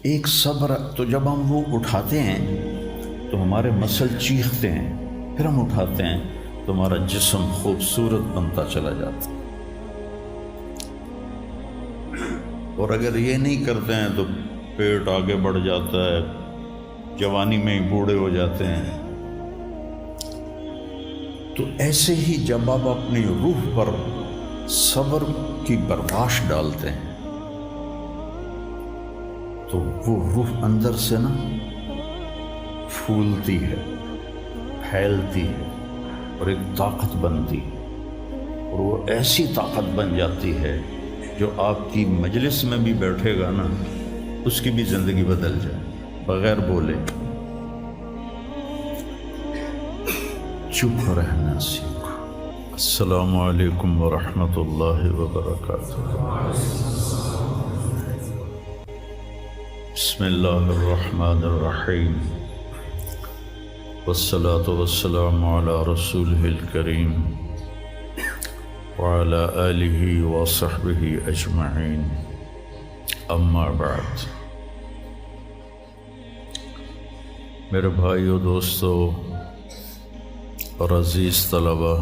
ایک صبر، تو جب ہم وہ اٹھاتے ہیں تو ہمارے مسل چیختے ہیں، پھر ہم اٹھاتے ہیں تو ہمارا جسم خوبصورت بنتا چلا جاتا ہے۔ اور اگر یہ نہیں کرتے ہیں تو پیٹ آگے بڑھ جاتا ہے، جوانی میں ہی بوڑھے ہو جاتے ہیں۔ تو ایسے ہی جب آپ اپنی روح پر صبر کی برداشت ڈالتے ہیں تو وہ روح اندر سے نا پھولتی ہے، پھیلتی ہے اور ایک طاقت بنتی ہے، اور وہ ایسی طاقت بن جاتی ہے جو آپ کی مجلس میں بھی بیٹھے گا نا اس کی بھی زندگی بدل جائے بغیر بولے۔ چپ رہنا سیکھو۔ السلام علیکم ورحمۃ اللہ وبرکاتہ۔ بسم اللہ الرحمن الرحیم، والصلاة والسلام علی رسولہ الکریم وعلی آلہ وصحبہ اجمعین، اما بعد۔ میرے بھائیو، دوستو اور عزیز طلبہ،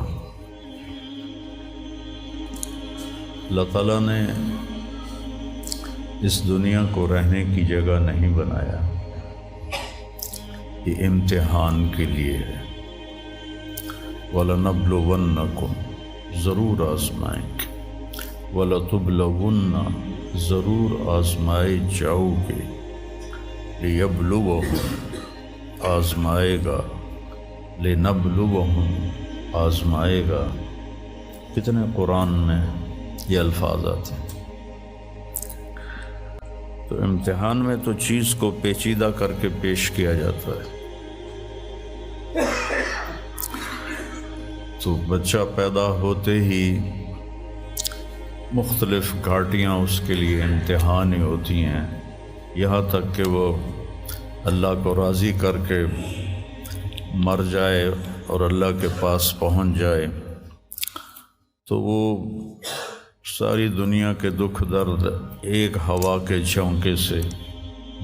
اللہ تعالیٰ نے اس دنیا کو رہنے کی جگہ نہیں بنایا، یہ امتحان کے لیے ہے۔ وَلَنَبْلُوَنَّكُمْ، ضرور آزمائیں گے، وَلَتُبْلَوُنَّ، ضرور آزمائے جاؤ گے، لِيَبْلُوَهُمْ، آزمائے گا، لِنَبْلُوَهُمْ، آزمائے گا۔ کتنے قرآن میں یہ الفاظ آتے ہیں۔ تو امتحان میں تو چیز کو پیچیدہ کر کے پیش کیا جاتا ہے۔ تو بچہ پیدا ہوتے ہی مختلف گھاٹیاں اس کے لیے امتحان ہی ہوتی ہیں، یہاں تک کہ وہ اللہ کو راضی کر کے مر جائے اور اللہ کے پاس پہنچ جائے تو وہ ساری دنیا کے دکھ درد ایک ہوا کے جھونکے سے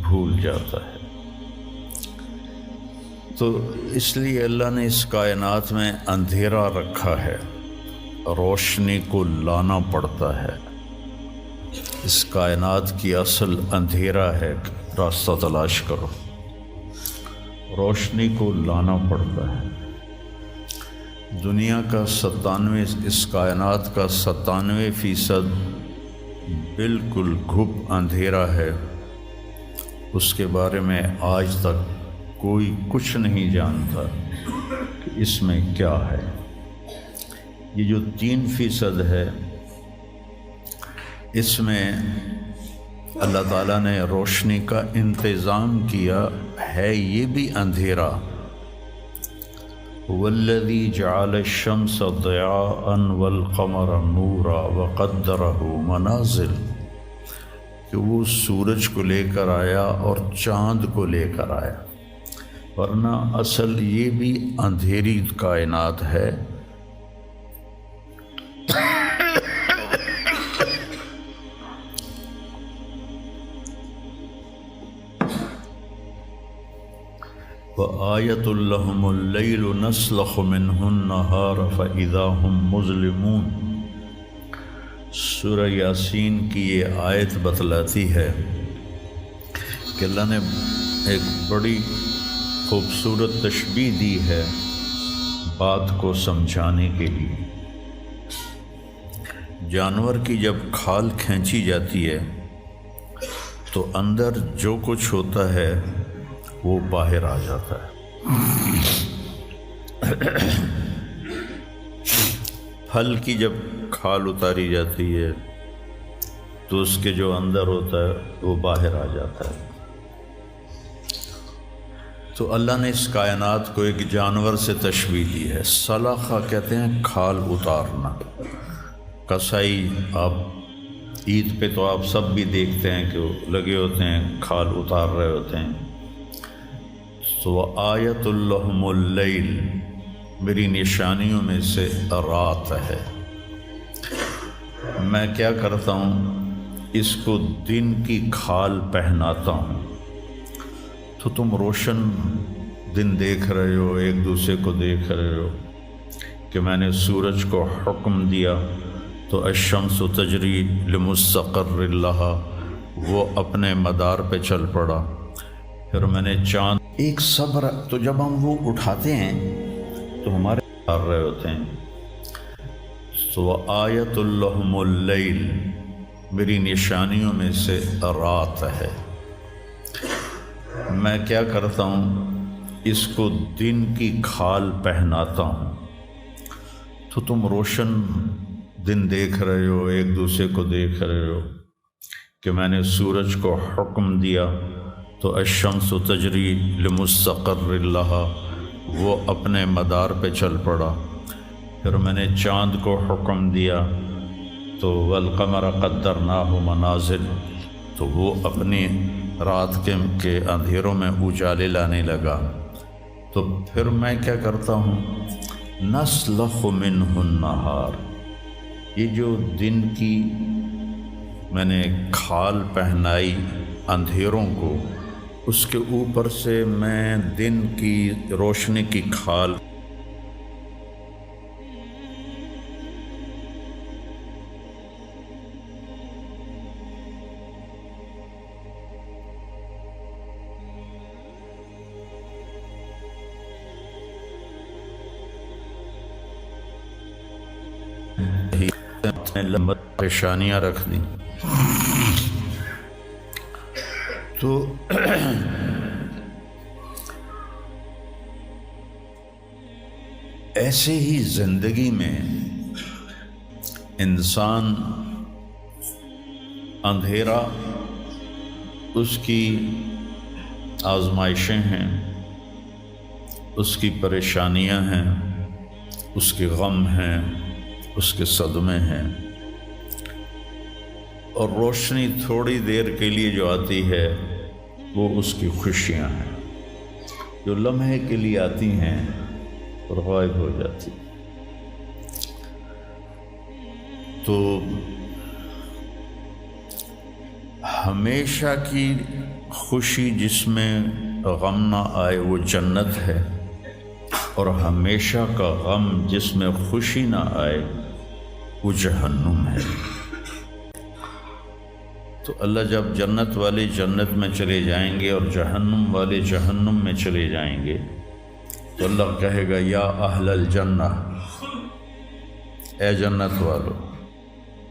بھول جاتا ہے۔ تو اس لیے اللہ نے اس کائنات میں اندھیرا رکھا ہے، روشنی کو لانا پڑتا ہے۔ اس کائنات کی اصل اندھیرا ہے، راستہ تلاش کرو، روشنی کو لانا پڑتا ہے۔ دنیا کا 97، اس کائنات کا 97% بالکل گھپ اندھیرا ہے، اس کے بارے میں آج تک کوئی کچھ نہیں جانتا کہ اس میں کیا ہے۔ یہ جو 3% ہے، اس میں اللہ تعالیٰ نے روشنی کا انتظام کیا ہے، یہ بھی اندھیرا۔ والذی جعل الشمس ضیاء والقمر نورا وقدرہ منازل، کہ وہ سورج کو لے کر آیا اور چاند کو لے کر آیا، ورنہ اصل یہ بھی اندھیری کائنات ہے۔ وَآیَةٌ لَهُمُ اللَّيْلُ نَسْلَخُ مِنْهُ النَّهَارَ فَإِذَا هُمْ مُظْلِمُونَ۔ سورہ یاسین کی یہ آیت بتلاتی ہے کہ اللہ نے ایک بڑی خوبصورت تشبیہ دی ہے بات کو سمجھانے کے لیے۔ جانور کی جب کھال کھینچی جاتی ہے تو اندر جو کچھ ہوتا ہے وہ باہر آ جاتا ہے۔ پھل کی جب کھال اتاری جاتی ہے تو اس کے جو اندر ہوتا ہے وہ باہر آ جاتا ہے۔ تو اللہ نے اس کائنات کو ایک جانور سے تشبیہ دی ہے۔ سلاخہ کہتے ہیں کھال اتارنا۔ کسائی، آپ عید پہ تو آپ سب بھی دیکھتے ہیں کہ وہ لگے ہوتے ہیں، کھال اتار رہے ہوتے ہیں۔ تو آیۃ لہم اللیل، میری نشانیوں میں سے رات ہے۔ میں کیا کرتا ہوں، اس کو دن کی کھال پہناتا ہوں تو تم روشن دن دیکھ رہے ہو، ایک دوسرے کو دیکھ رہے ہو کہ میں نے سورج کو حکم دیا تو الشمس تجری لمستقر لہا، وہ اپنے مدار پہ چل پڑا۔ پھر میں نے چاند ایک صبر، تو جب ہم وہ اٹھاتے ہیں تو ہمارے آ رہے ہوتے ہیں۔ تو آیت اللہم اللیل، میری نشانیوں میں سے رات ہے۔ میں کیا کرتا ہوں، اس کو دن کی کھال پہناتا ہوں۔ تو تم روشن دن دیکھ رہے ہو، ایک دوسرے کو دیکھ رہے ہو کہ میں نے سورج کو حکم دیا تو الشمس تجری لمستقر لہا، وہ اپنے مدار پہ چل پڑا۔ پھر میں نے چاند کو حکم دیا تو والقمر قدرناہ منازل، تو وہ اپنی رات کے اندھیروں میں اجالے لانے لگا۔ تو پھر میں کیا کرتا ہوں، نسلخ منہ النہار، یہ جو دن کی میں نے کھال پہنائی اندھیروں کو، اس کے اوپر سے میں دن کی روشنی کی کھال پریشانیاں رکھ دیں۔ تو ایسے ہی زندگی میں انسان اندھیرا اس کی آزمائشیں ہیں، اس کی پریشانیاں ہیں، اس کے غم ہیں، اس کے صدمے ہیں، اور روشنی تھوڑی دیر کے لیے جو آتی ہے وہ اس کی خوشیاں ہیں، جو لمحے کے لیے آتی ہیں اور غائب ہو جاتی۔ تو ہمیشہ کی خوشی جس میں غم نہ آئے وہ جنت ہے، اور ہمیشہ کا غم جس میں خوشی نہ آئے وہ جہنم ہے۔ تو اللہ جب جنت والے جنت میں چلے جائیں گے اور جہنم والے جہنم میں چلے جائیں گے تو اللہ کہے گا یا اہل الجنہ، اے جنت والو،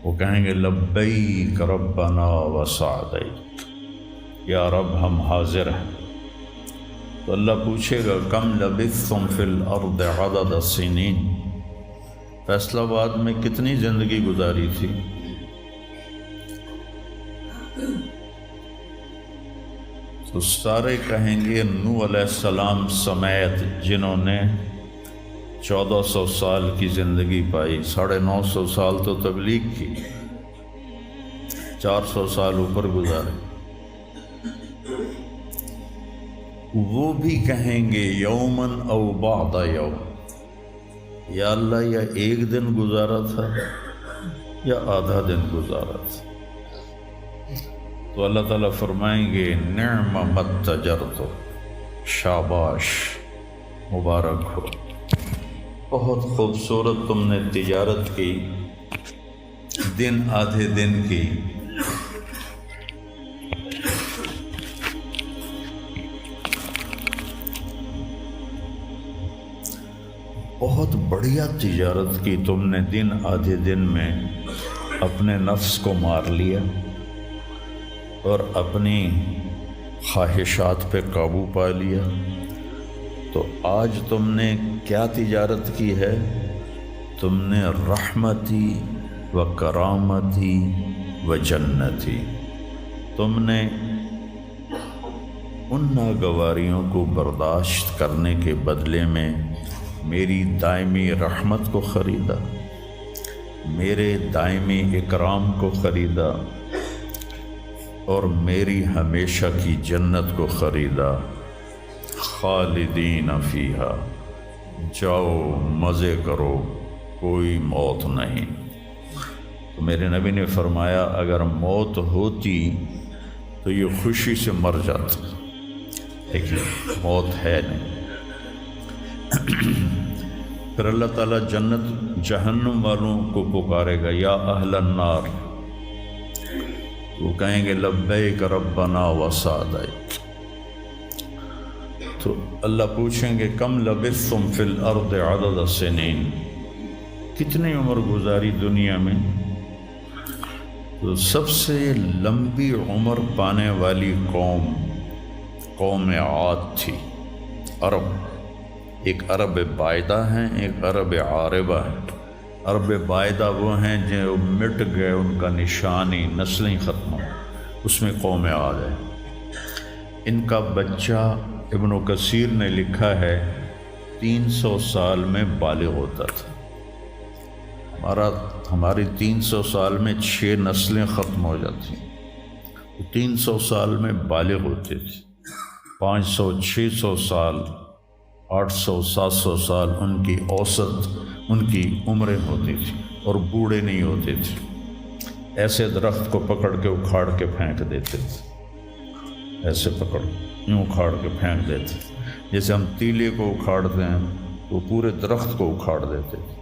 وہ کہیں گے لبیک ربنا وسعدیک، یا رب ہم حاضر ہیں۔ تو اللہ پوچھے گا کم لبثتم فی الارض عدد السنین، فیصل آباد میں کتنی زندگی گزاری تھی؟ تو سارے کہیں گے نوح علیہ السلام سمیت، جنہوں نے 1400 سال کی زندگی پائی، 950 سال تو تبلیغ کی، 400 سال اوپر گزارے، وہ بھی کہیں گے یومن او بعد یوم، یا اللہ یا ایک دن گزارا تھا یا آدھا دن گزارا تھا۔ تو اللہ تعالیٰ فرمائیں گے نعم متجرت، شاباش، مبارک ہو، بہت خوبصورت تم نے تجارت کی، دن آدھے دن کی۔ بہت بڑھیا تجارت کی تم نے، دن آدھے دن میں اپنے نفس کو مار لیا اور اپنی خواہشات پہ قابو پا لیا۔ تو آج تم نے کیا تجارت کی ہے؟ تم نے رحمتی و کرامتی و جنتی، تم نے ان ناگواریوں کو برداشت کرنے کے بدلے میں میری دائمی رحمت کو خریدا، میرے دائمی اکرام کو خریدا، اور میری ہمیشہ کی جنت کو خریدا۔ خالدین فیہا، جاؤ مزے کرو، کوئی موت نہیں۔ تو میرے نبی نے فرمایا اگر موت ہوتی تو یہ خوشی سے مر جاتا، لیکن موت ہے نہیں۔ پھر اللہ تعالیٰ جنت جہنم والوں کو پکارے گا، یا اہل النار، وہ کہیں گے لبیک ربنا وسعدیک۔ تو اللہ پوچھیں گے کم لبثتم فی الارض عدد السنین، کتنی عمر گزاری دنیا میں؟ تو سب سے لمبی عمر پانے والی قوم عاد تھی، عرب۔ ایک عرب بائدہ ہیں، ایک عرب عاربہ ہے۔ عرب بائدہ وہ ہیں جو مٹ گئے، ان کا نشانی نسلیں ختم ہو، اس میں قوم عاد ہے۔ ان کا بچہ ابن کثیر نے لکھا ہے 300 سال میں بالغ ہوتا تھا۔ ہماری 300 سال میں 6 نسلیں ختم ہو جاتی ہیں، 300 سال میں بالغ ہوتے تھے۔ 500 600 سال 800 700 سال ان کی اوسط ان کی عمریں ہوتی تھیں، اور بوڑھے نہیں ہوتے تھے۔ ایسے درخت کو پکڑ کے اکھاڑ کے پھینک دیتے تھے، ایسے پکڑ یوں اکھاڑ کے پھینک دیتے تھے، جیسے ہم تیلے کو اکھاڑتے ہیں وہ پورے درخت کو اکھاڑ دیتے تھے۔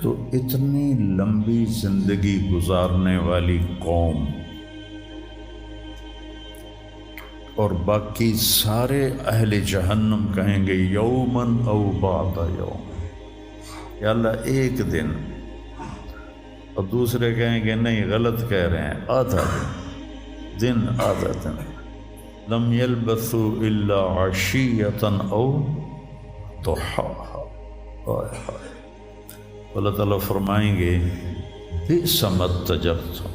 تو اتنی لمبی زندگی گزارنے والی قوم، اور باقی سارے اہل جہنم کہیں گے یومن او بعد یوم، یا اللہ ایک دن، اور دوسرے کہیں گے نہیں غلط کہہ رہے ہیں، آدھا دن آدھا دن۔ لم یلبثوا الا عشیۃ او ضحاہا۔ اللہ تعالیٰ فرمائیں گے بئس ما اتجرتم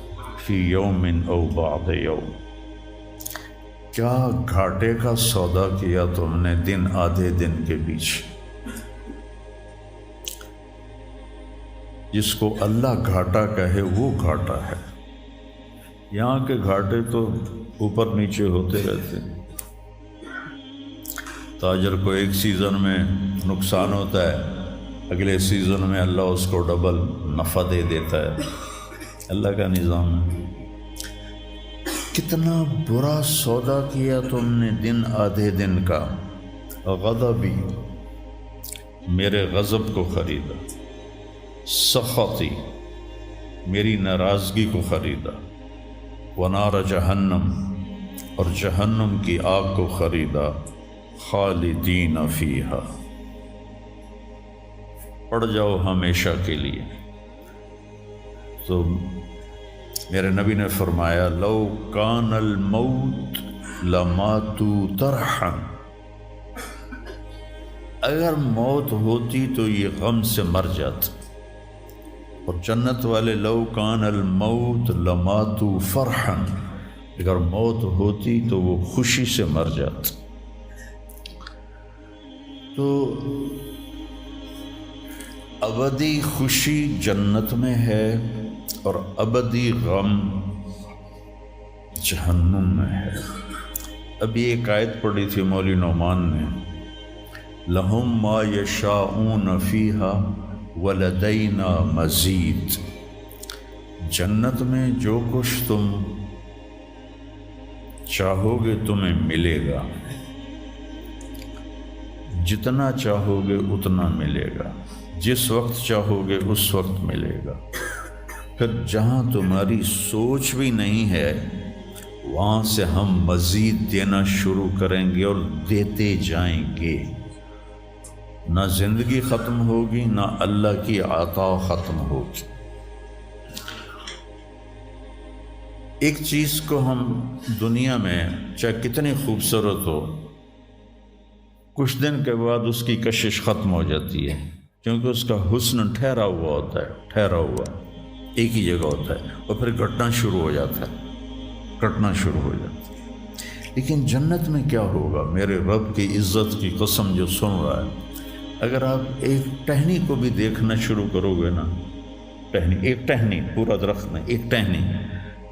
فی یوم او بعد یوم، کیا گھاٹے کا سودا کیا تم نے دن آدھے دن کے بیچ۔ جس کو اللہ گھاٹا کہے وہ گھاٹا ہے، یہاں کے گھاٹے تو اوپر نیچے ہوتے رہتے ہیں۔ تاجر کو ایک سیزن میں نقصان ہوتا ہے، اگلے سیزن میں اللہ اس کو ڈبل نفع دے دیتا ہے، اللہ کا نظام ہے۔ کتنا برا سودا کیا تم نے دن آدھے دن کا۔ غضبی، میرے غضب کو خریدا، سخطی، میری ناراضگی کو خریدا، ونار جہنم، اور جہنم کی آگ کو خریدا، خالدین فیہا، پڑ جاؤ ہمیشہ کے لیے۔ تو میرے نبی نے فرمایا لو کان الموت لماتوا طرحا، اگر موت ہوتی تو یہ غم سے مر جاتے۔ اور جنت والے لو کان الموت لماتوا فرحا، اگر موت ہوتی تو وہ خوشی سے مر جاتے۔ تو ابدی خوشی جنت میں ہے، اور ابدی غم جہنم میں ہے۔ ابھی ایک آیت پڑھی تھی مولوی نعمان نے، لہم ما یشاءون فیہا ولدینا مزید، جنت میں جو کچھ تم چاہو گے تمہیں ملے گا، جتنا چاہو گے اتنا ملے گا، جس وقت چاہو گے اس وقت ملے گا۔ پھر جہاں تمہاری سوچ بھی نہیں ہے وہاں سے ہم مزید دینا شروع کریں گے اور دیتے جائیں گے۔ نہ زندگی ختم ہوگی، نہ اللہ کی عطا ختم ہوگی۔ ایک چیز کو ہم دنیا میں چاہے کتنی خوبصورت ہو، کچھ دن کے بعد اس کی کشش ختم ہو جاتی ہے، کیونکہ اس کا حسن ٹھہرا ہوا ہوتا ہے، ٹھہرا ہوا ایک ہی جگہ ہوتا ہے، اور پھر گھٹنا شروع ہو جاتا ہے، کٹنا شروع ہو جاتا ہے۔ لیکن جنت میں کیا ہوگا؟ میرے رب کی عزت کی قسم جو سن رہا ہے، اگر آپ ایک ٹہنی کو بھی دیکھنا شروع کرو گے نا، ایک ٹہنی، پورا درخت نہیں، ایک ٹہنی،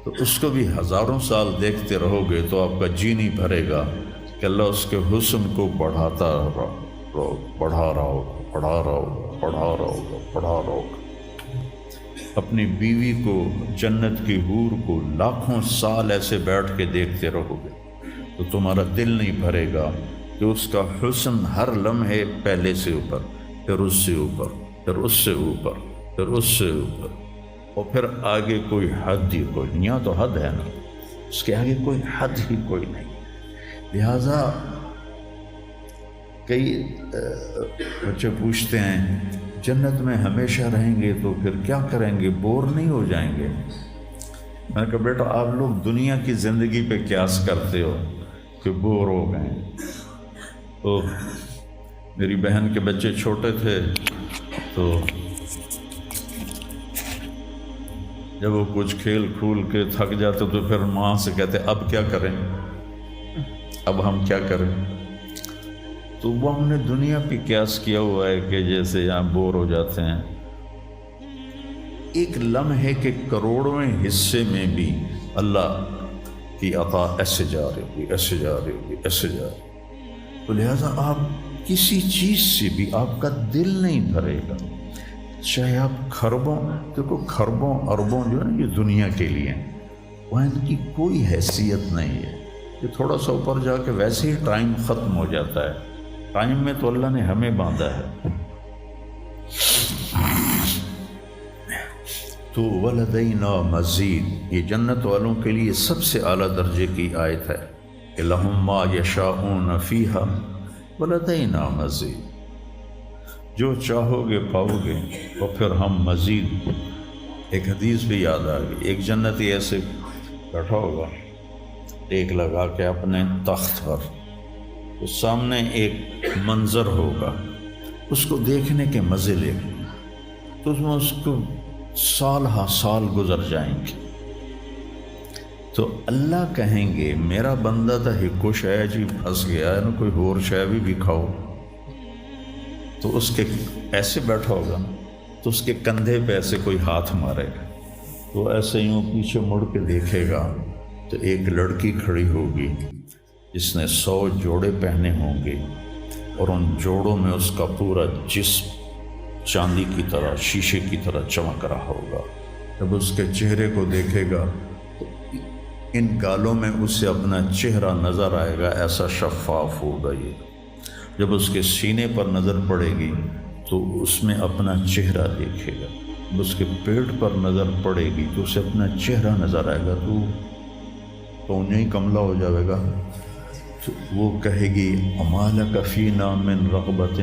تو اس کو بھی ہزاروں سال دیکھتے رہو گے تو آپ کا جی نہیں بھرے گا کہ اللہ اس کے حسن کو بڑھاتا رہو، بڑھا رہا ہوگا، بڑھا رہا ہوگا، بڑھا رہا ہوگا، بڑھا رہا ہوگا۔ اپنی بیوی کو، جنت کی حور کو لاکھوں سال ایسے بیٹھ کے دیکھتے رہو گے، تو تمہارا دل نہیں بھرے گا کہ اس کا حسن ہر لمحے پہلے سے اوپر، پھر اس سے اوپر، پھر اس سے اوپر، پھر اس سے اوپر، اور پھر آگے کوئی حد ہی کوئی نہیں۔ یہاں تو حد ہے نا، اس کے آگے کوئی حد ہی کوئی نہیں۔ لہٰذا کئی بچے پوچھتے ہیں جنت میں ہمیشہ رہیں گے تو پھر کیا کریں گے، بور نہیں ہو جائیں گے؟ میں نے کہا بیٹا آپ لوگ دنیا کی زندگی پہ قیاس کرتے ہو کہ بور ہو گئے۔ تو میری بہن کے بچے چھوٹے تھے تو جب وہ کچھ کھیل کھول کے تھک جاتے تو پھر ماں سے کہتے اب کیا کریں، اب ہم کیا کریں؟ تو وہ ہم نے دنیا پہ قیاس کیا ہوا ہے کہ جیسے یہاں بور ہو جاتے ہیں۔ ایک لمحے کے کروڑویں حصے میں بھی اللہ کی عطا ایسے جا رہی ہوگی، ایسے جا رہی ہوگی، ایسے جا رہی ہوگی۔ تو لہٰذا آپ کسی چیز سے بھی آپ کا دل نہیں بھرے گا، چاہے آپ کھربوں، دیکھو کھربوں اربوں جو ہے نا یہ دنیا کے لیے وہاں ان کی کوئی حیثیت نہیں ہے۔ یہ تھوڑا سا اوپر جا کے ویسے ہی ٹائم ختم ہو جاتا ہے۔ ٹائم میں تو اللہ نے ہمیں باندھا ہے۔ تو وَلَدَيْنَا مَزِيدٌ، یہ جنت والوں کے لیے سب سے اعلیٰ درجے کی آیت ہے کہ لَهُم مَّا يَشَاءُونَ فِيهَا وَلَدَيْنَا مَزِيدٌ، جو چاہو گے پاؤ گے، اور پھر ہم مزید۔ ایک حدیث بھی یاد آ گئی، ایک جنتی ایسے بیٹھا ہوگا ٹیک لگا کے اپنے تخت پر، تو سامنے ایک منظر ہوگا، اس کو دیکھنے کے مزے لے گا، تو اس میں اس کو سال ہا سال گزر جائیں گے۔ تو اللہ کہیں گے میرا بندہ تو ہکو شے جی پھنس گیا ہے نا، کوئی اور شے بھی کھاؤ۔ تو اس کے ایسے بیٹھا ہوگا تو اس کے کندھے پہ ایسے کوئی ہاتھ مارے گا، تو ایسے یوں پیچھے مڑ کے دیکھے گا تو ایک لڑکی کھڑی ہوگی جس نے 100 جوڑے پہنے ہوں گے، اور ان جوڑوں میں اس کا پورا جسم چاندی کی طرح، شیشے کی طرح چمک رہا ہوگا۔ جب اس کے چہرے کو دیکھے گا تو ان گالوں میں اسے اپنا چہرہ نظر آئے گا، ایسا شفاف ہوگا یہ۔ جب اس کے سینے پر نظر پڑے گی تو اس میں اپنا چہرہ دیکھے گا، جب اس کے پیٹ پر نظر پڑے گی تو اسے اپنا چہرہ نظر آئے گا، تو انہیں ہی کملا ہو جائے گا۔ تو وہ کہے گی اما لک فینا من رغبۃ،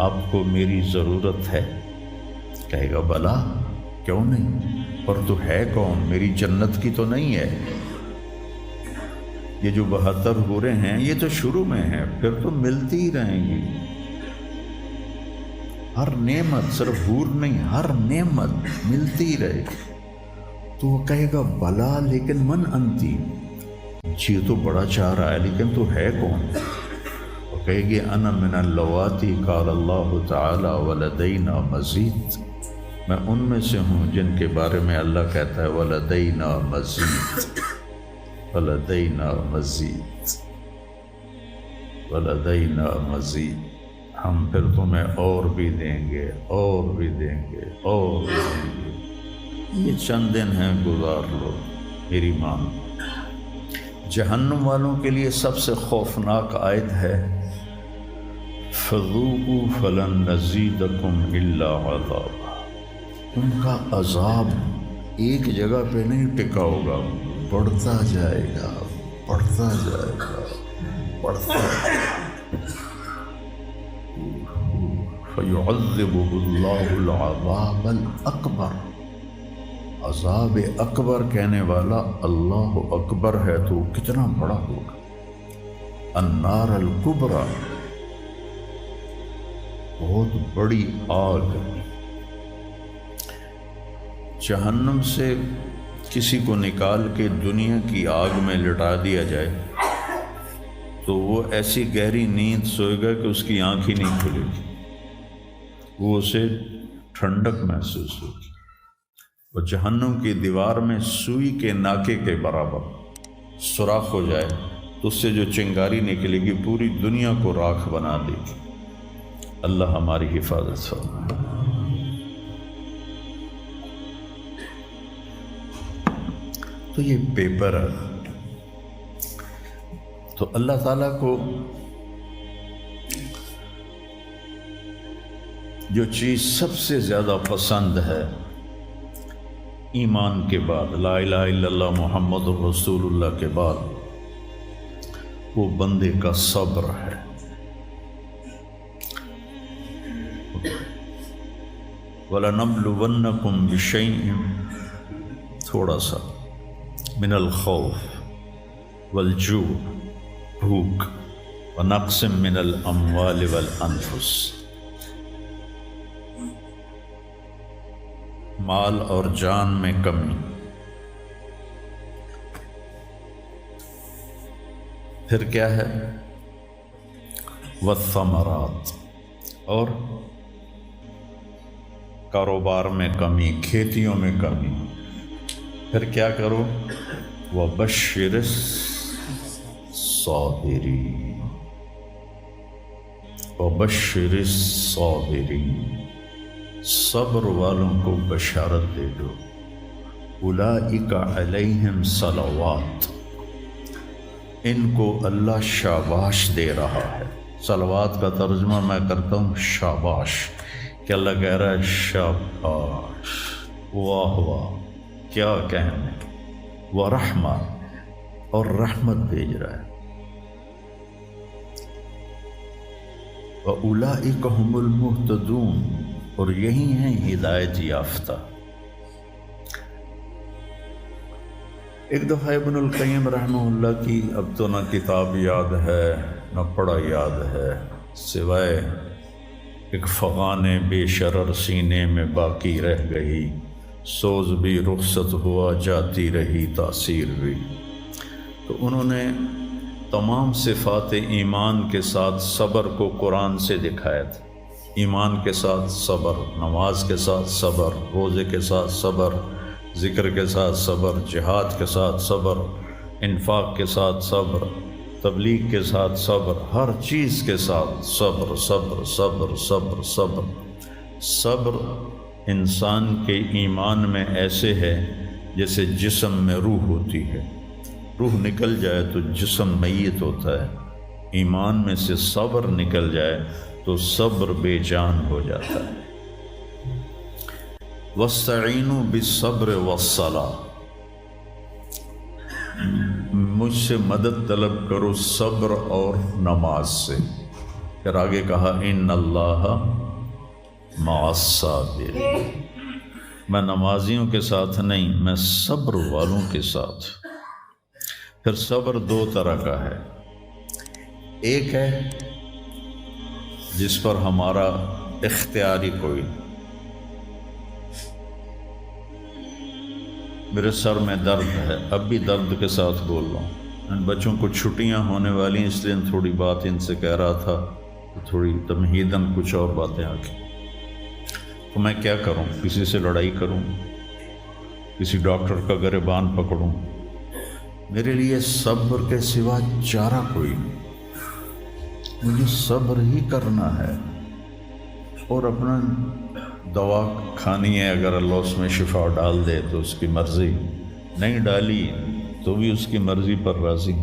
آپ کو میری ضرورت ہے؟ کہے گا بلا، کیوں نہیں، اور تو ہے کون، میری جنت کی تو نہیں ہے۔ یہ جو 72 حوریں ہیں یہ تو شروع میں ہیں، پھر تو ملتی ہی رہیں گی۔ ہر نعمت، صرف حور نہیں، ہر نعمت ملتی ہی رہے گی۔ تو وہ کہے گا بلا لیکن من انتی، جی تو بڑا چاہ رہا ہے لیکن تو ہے کون؟ وہ کہے گی انا من اللواتی قال اللہ تعالی ولدینا مزید، میں ان میں سے ہوں جن کے بارے میں اللہ کہتا ہے ولدینا مزید، ولدینا مزید، ولدینا مزید، ہم پھر تمہیں اور بھی دیں گے، اور بھی دیں گے، اور بھی دیں گے۔ یہ چند دن ہیں، گزار لو میری ماں۔ جہنم والوں کے لیے سب سے خوفناک آیت ہے فَذُوقُوا فَلَن نَّزِيدَكُمْ إِلَّا عَذَابًا، ان کا عذاب ایک جگہ پہ نہیں ٹکا ہوگا، بڑھتا جائے گا، بڑھتا جائے گا، بڑھتا جائے گا۔ فَيُعَذِّبُهُ اللَّهُ الْعَذَابَ الْأَكْبَرَ، عذاب اکبر کہنے والا اللہ اکبر ہے تو کتنا بڑا ہوگا۔ النار الکبریٰ، بہت بڑی آگ۔ جہنم سے کسی کو نکال کے دنیا کی آگ میں لٹا دیا جائے تو وہ ایسی گہری نیند سوئے گا کہ اس کی آنکھ ہی نہیں کھلے گی، وہ اسے ٹھنڈک محسوس ہوگی۔ اور جہنم کی دیوار میں سوئی کے ناکے کے برابر سوراخ ہو جائے تو اس سے جو چنگاری نکلے گی پوری دنیا کو راکھ بنا دے گی۔ اللہ ہماری حفاظت فرمائے۔ تو یہ پیپر ہے، تو اللہ تعالیٰ کو جو چیز سب سے زیادہ پسند ہے ایمان کے بعد، لا الہ الا اللہ محمد رسول اللہ کے بعد، وہ بندے کا صبر ہے۔ وَلَنَبْلُوَنَّكُمْ بِشَيْءٍ، تھوڑا سا، من الخوف والجوع، بھوک، ونقص من الاموال والانفس، مال اور جان میں کمی۔ پھر کیا ہے؟ والثمرات، اور کاروبار میں کمی، کھیتیوں میں کمی۔ پھر کیا کرو؟ وَبَشِّرِ الصَّابِرِينَ، وَبَشِّرِ الصَّابِرِينَ، صبر والوں کو بشارت دے دو۔ اولئک علیہم صلوات، ان کو اللہ شاباش دے رہا ہے۔ صلوات کا ترجمہ میں کرتا ہوں شاباش، کہ اللہ کہہ رہا ہے شاباش، واہ واہ، کیا کہنے، ورحمہ، اور رحمت بھیج رہا ہے۔ وَأُولَئِكَ هُمُ الْمُهْتَدُونَ، اور یہی ہیں ہدایت یافتہ۔ ایک دفعہ ابن القیم رحمہ اللہ کی اب تو نہ کتاب یاد ہے نہ پڑھا یاد ہے، سوائے ایک فغان بے شرر سینے میں باقی رہ گئی، سوز بھی رخصت ہوا جاتی رہی تاثیر بھی۔ تو انہوں نے تمام صفات ایمان کے ساتھ صبر کو قرآن سے دکھایا تھا۔ ایمان کے ساتھ صبر، نماز کے ساتھ صبر، روزے کے ساتھ صبر، ذکر کے ساتھ صبر، جہاد کے ساتھ صبر، انفاق کے ساتھ صبر، تبلیغ کے ساتھ صبر، ہر چیز کے ساتھ صبر صبر صبر صبر صبر۔ صبر انسان کے ایمان میں ایسے ہے جیسے جسم میں روح ہوتی ہے، روح نکل جائے تو جسم میت ہوتا ہے، ایمان میں سے صبر نکل جائے تو صبر بے جان ہو جاتا ہے۔ وَاسْتَعِینُوا بِالصَّبْرِ وَالصَّلَاةِ، مجھ سے مدد طلب کرو صبر اور نماز سے۔ پھر آگے کہا اِنَّ اللَّهَ مَعَ الصَّابِرِينَ، میں نمازیوں کے ساتھ نہیں، میں صبر والوں کے ساتھ۔ پھر صبر دو طرح کا ہے، ایک ہے جس پر ہمارا اختیاری کوئی، میرے سر میں درد ہے، اب بھی درد کے ساتھ بول رہا ہوں، ان بچوں کو چھٹیاں ہونے والی ہیں، اس لیے تھوڑی بات ان سے کہہ رہا تھا، تھوڑی تمہیداً کچھ اور باتیں آ گئی۔ تو میں کیا کروں؟ کسی سے لڑائی کروں؟ کسی ڈاکٹر کا گریبان پکڑوں؟ میرے لیے صبر کے سوا چارہ کوئی نہیں، مجھے صبر ہی کرنا ہے، اور اپنا دوا کھانی ہے، اگر اللہ اس میں شفا ڈال دے تو اس کی مرضی، نہیں ڈالی تو بھی اس کی مرضی پر راضی۔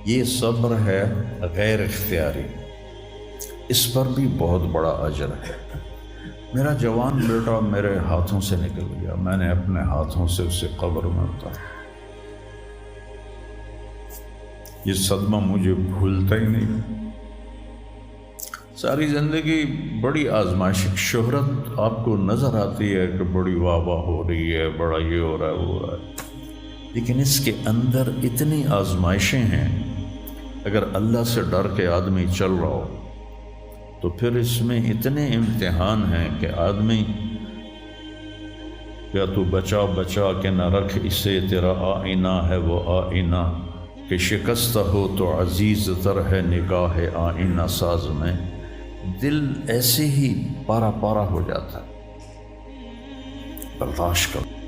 یہ صبر ہے غیر اختیاری، اس پر بھی بہت بڑا اجر ہے۔ میرا جوان بیٹا میرے ہاتھوں سے نکل گیا، میں نے اپنے ہاتھوں سے اسے قبر میں اتارا، یہ صدمہ مجھے بھولتا ہی نہیں۔ ساری زندگی بڑی آزمائش، شہرت آپ کو نظر آتی ہے کہ بڑی واہ واہ ہو رہی ہے، بڑا یہ ہو رہا ہے وہ ہو رہا ہے، لیکن اس کے اندر اتنی آزمائشیں ہیں۔ اگر اللہ سے ڈر کے آدمی چل رہا ہو تو پھر اس میں اتنے امتحان ہیں کہ آدمی یا تو بچا بچا کے نہ رکھ اسے، تیرا آئینہ ہے وہ آئینہ، کہ شکستہ ہو تو عزیز تر ہے نگاہ آئینہ ساز میں۔ دل ایسے ہی پارا پارا ہو جاتا ہے، برداشت کرو۔